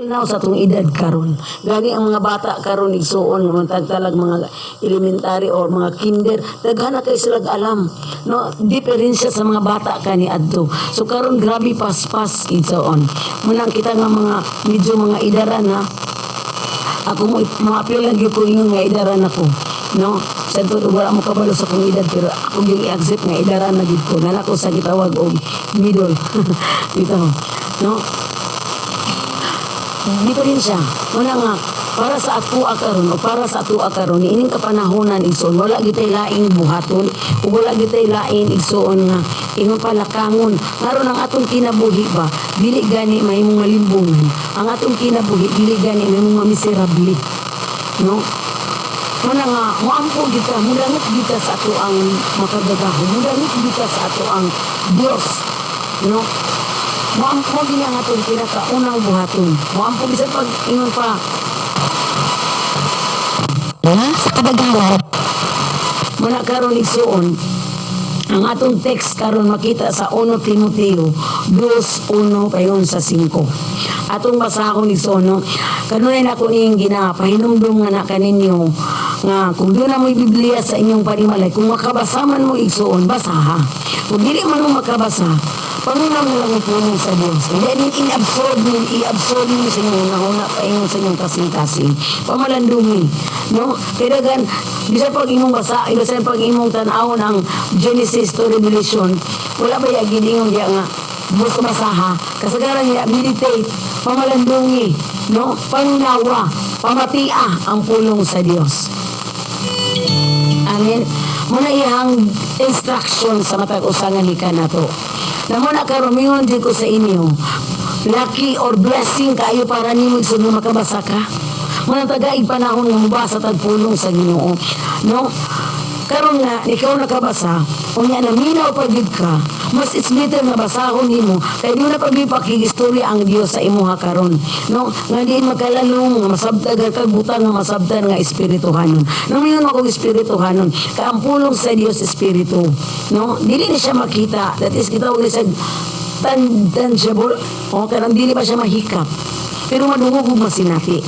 Now sa atong edad karon, gani ang mga bata karon igsuon mga tagtalag mga elementary or mga kinder, daghan na kay sila alam no diferensya sa mga bata kani adto. So karon grabe paspas igsuon. Munang kita nga mga medyo mga idaran na ako mo apil lang gyud ko ingon nga idaran ako. No, sa todo wala mo kabalo sa kong edad pero ako gyud i-accept nga idaran na gyud ko. Nalako sa gitawag og middle. Bitaw. No? Dito rin siya. Wala nga, para sa ato akaron o para sa ato akaron, ining kapanahonan igsoon, wala gitay laing buhaton, o wala gitay laing igsoon nga, ingon palakangon. Ngaron ang atong kinabuhi ba, dili gani mahimong malimbungan. Ang atong kinabuhi, dili gani mahimong mamiserable. No? Wala nga, muampo kita, mulangot kita sa ato ang makagagaho, mulangot kita sa ato ang Diyos. No? Muampo gini ang atong pinakaunang buhaton. Muampo bisan pag ingon pa. Sa kadaghanan. Muna karon igsuon. Ang atong text karon makita sa 1 Timoteo 2:1 payon sa 5. Atong basahon igsuon no. Kanunay na ko ning ginapahinumdum nga na kaninyo nga kung doon na mo'y Biblia sa inyong panimalay, kung makabasa man mo igsuon, basaha. Kung dili man mo makabasa, pangunaw mo lang ipunin sa Diyos. Hindi i-absorb mo sa inyong nahuna pa ingon sa inyong kasing-kasing. Pamalandungi. No? Pero gan, bisa pag imong basa, bisa pag imong tanawon ang Genesis to Revelation, wala ba yung giningon diya nga, gusto masaha, kasagaran niya, meditate, pamalandungi, no? Panunawa, pamatia ang pulong sa Diyos. Amen. Muna ihang instruction sa matag usangan hika na to. Na muna karumingon din ko sa inyo, lucky or blessing kayo para nimo igsoon makabasa ka. Muna tagaig panahon nga mubasa tagpulong sa Ginoo. No? Karon nga ikaw nakabasa, unya na minaw pagid ka, mas it's better na basahon nimo kay di na pagipakigistorya ang Dios sa imuha karon. No? Nga di makalalong nga masabtag kag butang nga masabtan nga espirituhanon. Nang mingon ako espirituhanon, kay ang pulong sa Dios espiritu. No? Dili ni siya makita, that is kita og sa tangible. O kanang dili ba siya mahikap. Pero madungog ug masinati.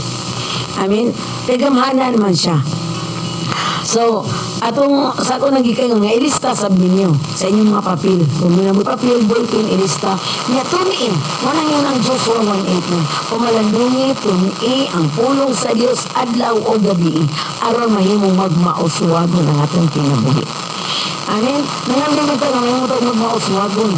Amen. Tegamhanan man siya. So, sa ako nagikayon nga, ilista sab ninyo sa inyong mga papel. Kung may papel, ballpen, ilista. Nga tuniin, manang yun ang Joshua 1:8. Pumalandungi, tuniin ang pulong sa Diyos adlaw o gabi. Aron mahimong magmauswagon ang atong kinabuhi. Amen? Nangamdaman tayo, mahimong tayo magmauswagon.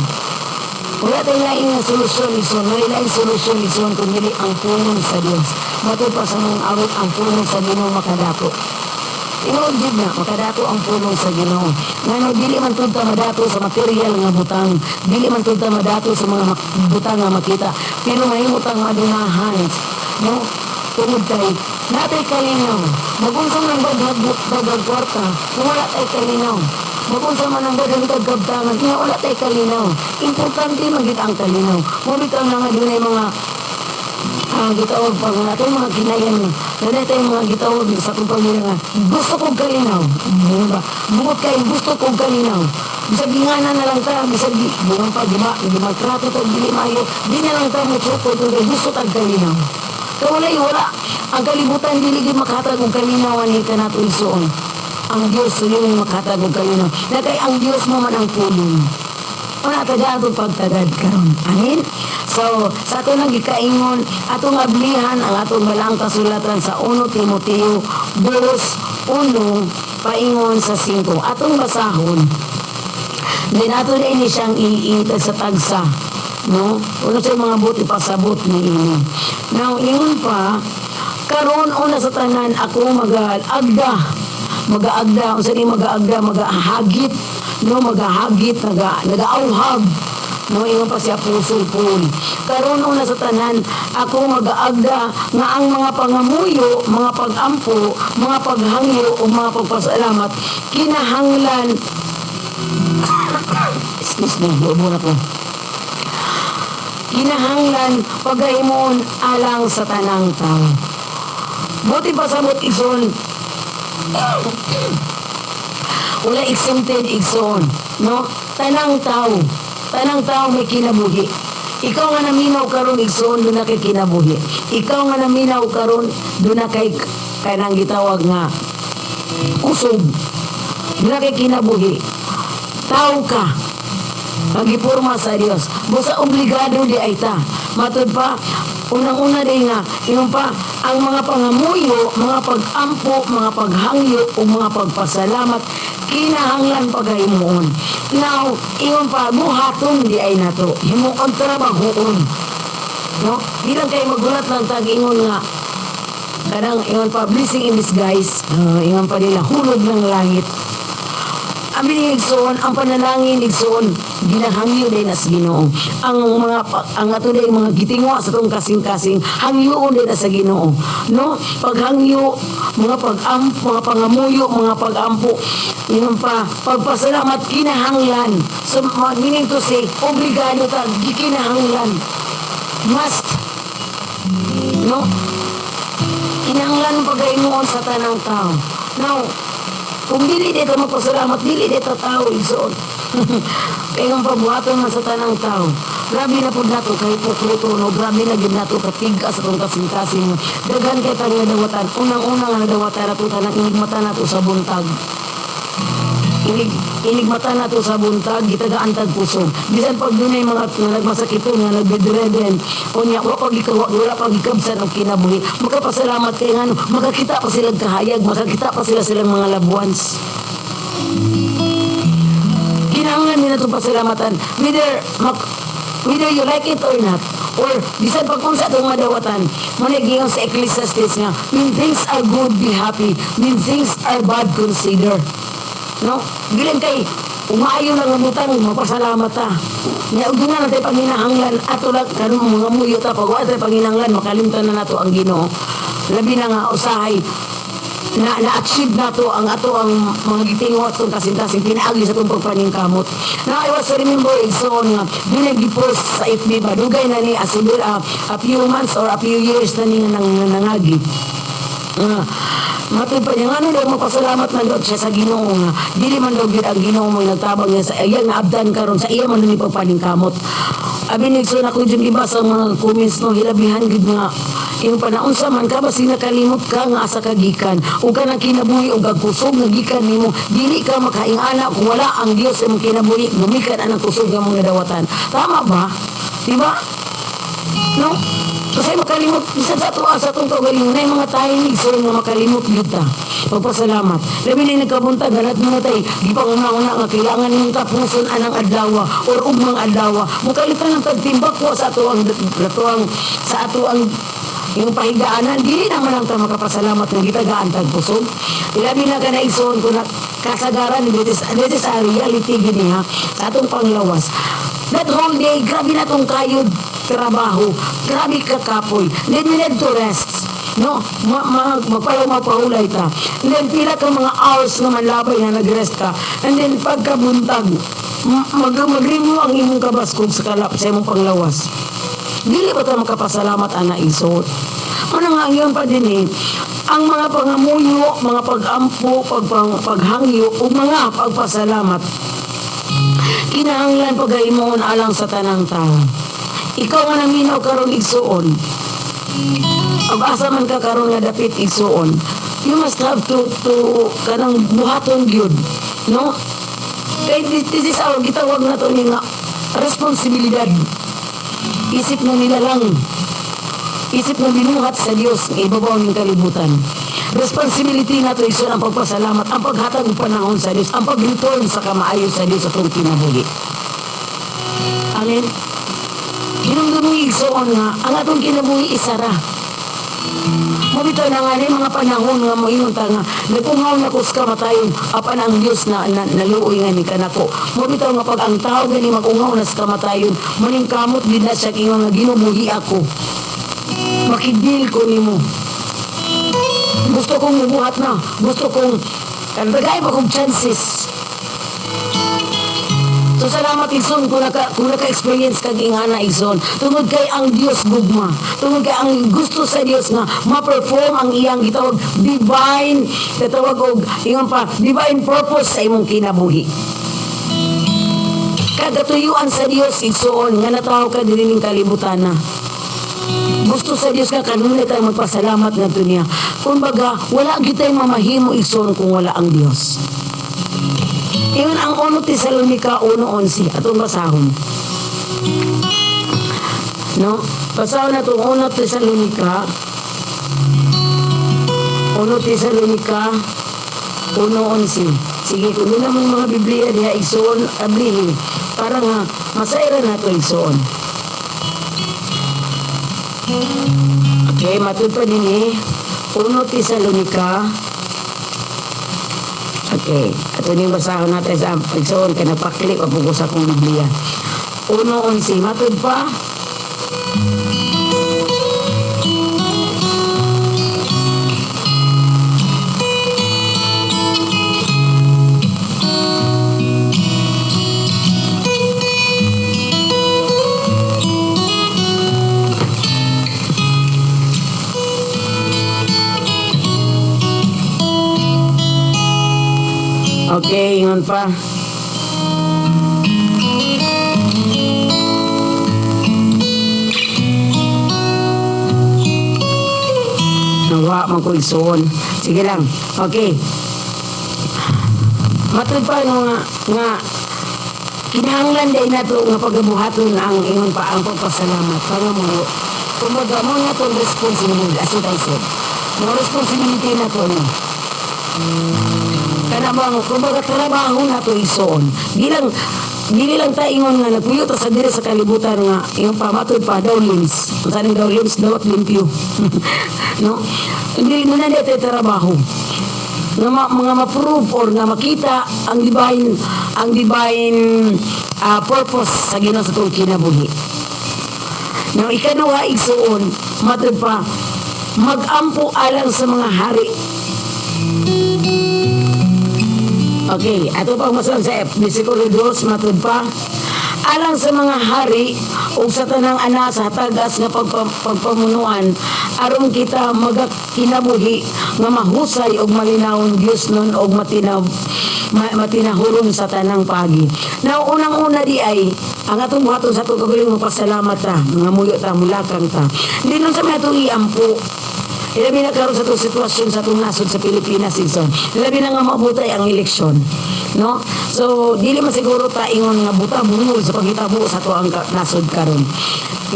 Wala tayo laing solusyon, wala laing solusyon, kung hindi ang pulong sa Diyos. Matod pa sa mga awit ang pulong sa Ginoo makadato. Inundid na, makadato ang pulong sa Ginoo. Ngano, dili man tunta madato sa material nga butang. Dili man tunta madato sa mga butang nga makita. Pero mahimutang madunahan. No? Tungod tayo. Natay kalinaw. Magunsang ng badag kwarta. Kung wala tayo kalinaw. Magunsang man ang badag kagkabtangan. Kung wala tayo kalinaw. Importante magit ang kalinaw. Mabit ang nga dunay mga gitawag pag natin mga kinayan mo. Dali tayo mga gitawag sa kong pamilya nga. Gusto kong kalinaw. Diba? Bukod kayo, gusto kong kalinaw. Bisag ginganan na lang ta. Bisag bungang pa, di magtrato tayo, dili mayo. Di na lang tayo mo truko. Gusto tag kalinaw. Kawalay, wala. Ang kalibutan, dili di makatag kong kalinawan ni ka nato isuon. Ang Diyos, yung makatag kong kalinaw. Nakay ang Diyos mo man ang pulong. Wala tagad o pagtagad karon. Amen? So, sa ato nang gikaingon, atong ablihan ang atong malang kasulatan sa 1 Timoteo 2:1 paingon sa 5. Atong basahon. Then ato rin siyang iitag sa tagsa. No? Uno sa mga buti pasabot na ini. Now, ingon pa, karon una sa tanan ako mag-agda, unsa ni mag-agda, magahagit, no, magahagit, nagaauhag, no, ingon pa si Apostol Paul. Karon una sa tanan ako mag-aagda nga ang mga pangamuyo, mga pag-ampo, mga paghangyo o mga pagpasalamat kinahanglan excuse me, buburat ko. Kinahanglan pagahimon alang sa tanang tao. Buti pasabot igsoon. Wala exempted igsoon, no? Tanang tao may kinabuhi. Ikaw nga naminaw karon igsoon doon na kay kinabuhi. Ikaw nga naminaw karon doon na kay kanang gitawag nga kusog. Doon na kay kinabuhi. Tao ka. Magipurma sa Dios. Busa obligado di ay ta. Matod pa, unang-una din nga, yung pa, ang mga pangamuyo, mga pag-ampo, mga paghangyo, o mga pagpasalamat, kinahanglan pagahimuon. Now, iyon pa, buhaton di ay nato. Himuon trabahoon. No? Di lang kayo magulat ng tag-ingon nga, kadang iyon pa, blessing in disguise, iyon pa nila, hulog ng langit. Ang binigsoon, ang panalangin igsoon, ginahangyo din as Ginoo. Ang ato din mga gitingwa sa tong kasing-kasing, hangyoon din as sa Ginoo. No? Paghangyo, mga mga pangamuyo, mga pagampo, yun pa, pagpasalamat kinahanglan. So, meaning to say, obligado ta, gikinahanglan. Must. No? Kinahanglan pagaymoon sa tanang tao. Now, kung dili dito magpasalamat, dili dito tao igsoon. Kaya ang pabuhaton man sa tanang tao. Grabe na po nato kahit pukluto, no? Grabe na gid nato katiga sa kong kasing-kasing. Daghan kay tayo nadawatan. Unang-unang nadawatan nato tanang inigmata nato sa buntag. Inigmata nato sa buntag, gitagaan tag pusog. Bisan pag dunay mga nagmasakito nga nagbedreden, o niya, wala pag ikabsan ang kinabuhi. Magkapasalamat kay nga, makakita pa silang kahayag, makakita pa silang mga loved ones. Kinahanglan nila itong pasalamatan. Whether you like it or not, or bisan pag kung sa itong madawatan, manigiyon sa Ecclesiastes nga, when things are good, be happy. When things are bad, consider. No? Bilang kay, umayo lang ang butang, mapasalamat ta. Nga, doon na natin panginahanglan, ato lang, kanong mga muyo ta, pag wala tayo panginahanglan, makalimtan na nato ang Ginoo. Labi na nga, usahay, na-achieve nato ang ato ang mga gitingot itong kasing-kasing pinaagi sa itong pagpaningkamot. Now, I was remember igsoon nga, binag-post sa FB ba, dugay na ni asibir a few months or a few years na ni nangagi. Matod pa niya, ano daw magpasalamat man daw siya sa Ginoo nga, dili man daw gid ang Ginoo mo nagtabang niya sa iya nga abdan karon sa iya man ni pagpaningkamot. Abi nigsoon ako dyan iba sa mga comments no, hilabihan gid nga yung panaunsa man ka basi nakalimot ka nga asa kagikan o ka nang kinabuhi o gagkusog nga gikan nimo dili ka makaingana kung wala ang Dios sa mong kinabuhi gumikan anang kusog nga mga dawatan. Tama ba? Diba? No? Kasi makalimot, isa sa tuwa sa itong kagaling na yung mga tayong igsoon nga makalimot kita. Pagpasalamat. Labi na nagkabuntag, ganat mo na tayo, di pa una-una nga kailangan yung tapuson anang adlawa or ugmang adlawa. Mukalitan ng pagtimbak ko sa ato ang yung pahigaanan, di naman ang ta makapasalamat ng gitagaan tagpusog. Ilabi na ka na igsoon ko na kasagaran, this is a reality gini ha, sa atong panglawas. That whole day, grabe na tong kayod trabaho, grabe kakapoy, then we need to rest. No, mapahulay ta. And then pila ka mga hours nga manlabay na nag-rest ka. And then pagkabuntag, mag-review ang imong kabaskog sa kalap sa imong panglawas. Dili ba tayo makapasalamat ana isot? Ano nga yun pa din eh, ang mga pangamuyo, mga pag-ampo, paghangyo, o mga pagpasalamat, kinahanglan pagaymoon alang sa tanang tao. Ikaw nga naminaw karon igsuon. Ag asa man ka karon nga dapit igsuon. You must have to kanang buhaton gyud, no? Kay this is our gitawag na to ni nga responsibilidad. Isip na nila lang. Isip na binuhat sa Dios nga ibabaw ning kalibutan. Responsibility na to igsoon ang pagpasalamat, ang paghatag og panahon sa Dios, ang pag-return sa kamaayo sa Dios sa atong kinabuhi. Amen. Ginungdumi igsoon nga, ang atong kinabuhi isara. Mabito na nga rin mga panahon nga moingon ta nga, nagpungaw na ko sa kamatayon, apan ang Diyos na naluoy nga ni kanako. Mabito nga pag ang tao gani magungaw na sa kamatayon, maning kamot din na siya kinga nga ginubuhi ako. Makidil ko nimo. Gusto kong mubuhat na, gusto kong, kanbagay pa kong chances. So salamat igsoon kung naka-experience kag ingana igsoon. Tungod kay ang Dios gugma. Tungod kay ang gusto sa Dios nga ma-perform ang iyang gitawag divine, tatawag og ingon pa divine purpose sa imong kinabuhi. kagatuyuan sa Dios igsoon nga natawo ka diri ning kalibutan na. Gusto sa Dios ka kanunay tayo magpasalamat ngadto niya. Kumbaga, wala gyud tay mamahimo igsoon kung wala ang Dios. Iyon ang 1 Tesalonica 1:11 atong basahon. No? Basahon na itong 1 Tesalonica 1:11. Sige, kung doon naman mga Biblia diha igsoon ablihin para nga masayra na ito igsoon. Okay, matud pa din 1 Tesalonica. Okay, ato ning basahon natin sa igsoon kay napaklik o pugos akong Biblia. 1:11, matud pa. Okay, ingon pa. Nawa man ko igsoon. Sige lang. Okay. Matud pa nga kinahanglan day nato nga pagabuhaton ang ingon pa ang pagpasalamat para mo kumbaga mo nga itong responsibility as I said. Mga responsibility na to no. Kanabang kumbaga trabaho na to igsoon. Dili lang tayo ingon nga nagpuyo ta sa diri sa kalibutan nga yung pamatod pa daw limbs. Kung saan daw limbs dawat limpyo. No? Dili mo na tayo trabaho. Nga mga ma-prove or nga makita ang divine purpose sa Ginoo sa tong kinabuhi. Now ikaduha igsoon matod pa magampo alang sa mga hari. Okay, ato pang masan sa Versikulo 2, matud pa. Alang sa mga hari o sa tanang ana sa tagas nga pagpamunuan aron kita magakinabuhi nga mahusay og malinawon Dios nun og matinahuron sa tanang pagi. Now unang-una di ay ang atong buhaton sa atong kagaling magpasalamat ta, nga muyo ta, mulakang ta. Hindi nun sa may atong iampo. Ilabi na karon sa itong sitwasyon sa itong nasod sa Pilipinas, Igsoon. Ilabi na nga mabutay ang eleksyon. No? So, dili masiguro ta ingon nga buta bungol sa paghitabo sa ito ang nasod karon.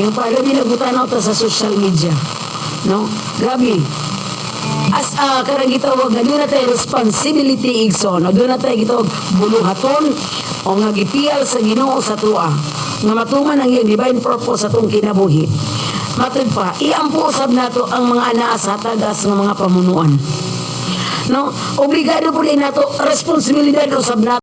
Yung pa, ilabi na buta na ta sa social media. No? Grabe. As karang gitawag na doon na tayo responsibility, Igsoon. Doon na tayo gitawag buluhaton o nga gipiyal sa Ginoo sa tuwa. Nga matuman ang iyang divine purpose sa itong kinabuhi. Matod pa, iampo usab nato ang mga anaa sa tagas ng mga pamunuan. No, obligado po din nato responsibilidad usab nato